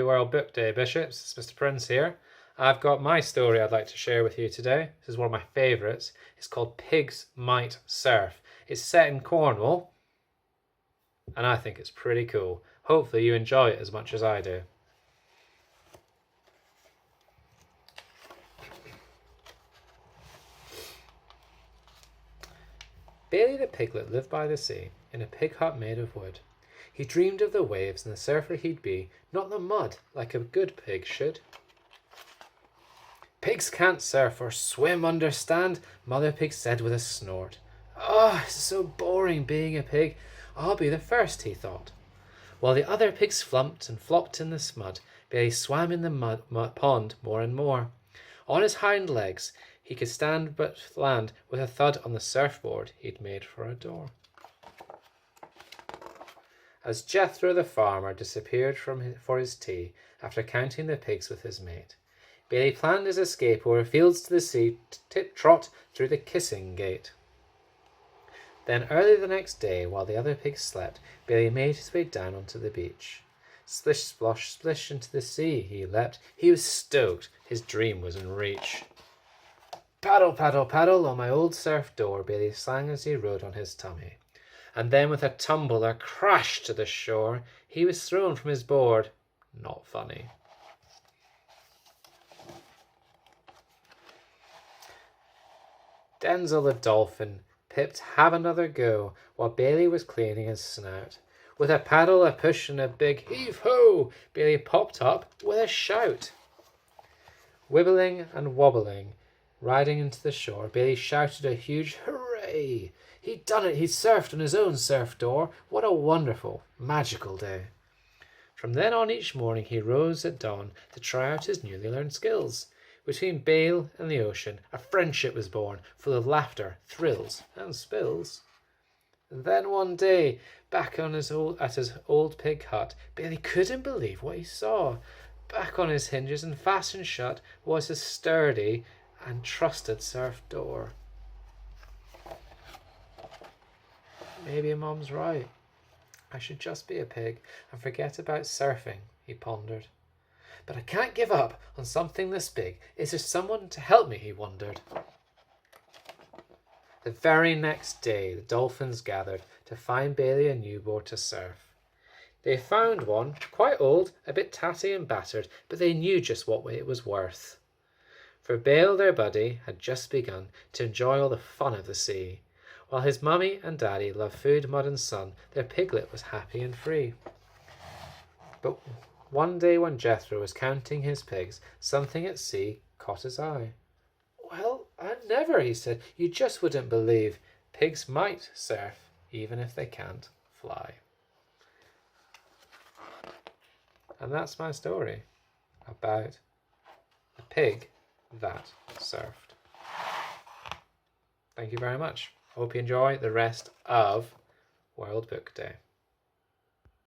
World Book Day, Bishops. It's Mr. Prince here. I've got my story I'd like to share with you today. This is one of my favourites. It's called Pigs Might Surf. It's set in Cornwall, and I think it's pretty cool. Hopefully you enjoy it as much as I do. Bailey the piglet lived by the sea, in a pig hut made of wood. He dreamed of the waves and the surfer he'd be, not the mud, like a good pig should. Pigs can't surf or swim, understand, Mother Pig said with a snort. Oh, it's so boring being a pig. I'll be the first, he thought. While the other pigs flumped and flopped in the smud, Bailey swam in the pond more and more. On his hind legs, he could stand but land with a thud on the surfboard he'd made for a door. As Jethro the farmer disappeared for his tea after counting the pigs with his mate, Bailey planned his escape over fields to the sea, tip-trot through the kissing gate. Then early the next day, while the other pigs slept, Bailey made his way down onto the beach. Splish, splosh, splish into the sea he leapt. He was stoked. His dream was in reach. Paddle, paddle, paddle on my old surf door, Bailey sang as he rode on his tummy. And then with a tumble, a crash to the shore, he was thrown from his board. Not funny. Denzel the dolphin pipped have another go, while Bailey was cleaning his snout. With a paddle, a push, and a big heave-ho, Bailey popped up with a shout. Wibbling and wobbling, riding into the shore, Bailey shouted a huge hooray. He'd done it. He'd surfed on his own surf door. What a wonderful, magical day. From then on each morning he rose at dawn to try out his newly learned skills. Between Bale and the ocean, a friendship was born, full of laughter, thrills, and spills. And then one day, back at his old pig hut, Bailey couldn't believe what he saw. Back on his hinges and fastened shut was his sturdy and trusted surf door. Maybe Mom's right. I should just be a pig and forget about surfing, he pondered. But I can't give up on something this big. Is there someone to help me, he wondered. The very next day, the dolphins gathered to find Bailey a new board to surf. They found one, quite old, a bit tatty and battered, but they knew just what it was worth. For Bale, their buddy, had just begun to enjoy all the fun of the sea. While his mummy and daddy loved food, mud and sun, their piglet was happy and free. But one day when Jethro was counting his pigs, something at sea caught his eye. Well, I never, he said. You just wouldn't believe. Pigs might surf, even if they can't fly. And that's my story about a pig that surfed. Thank you very much. Hope you enjoy the rest of World Book Day.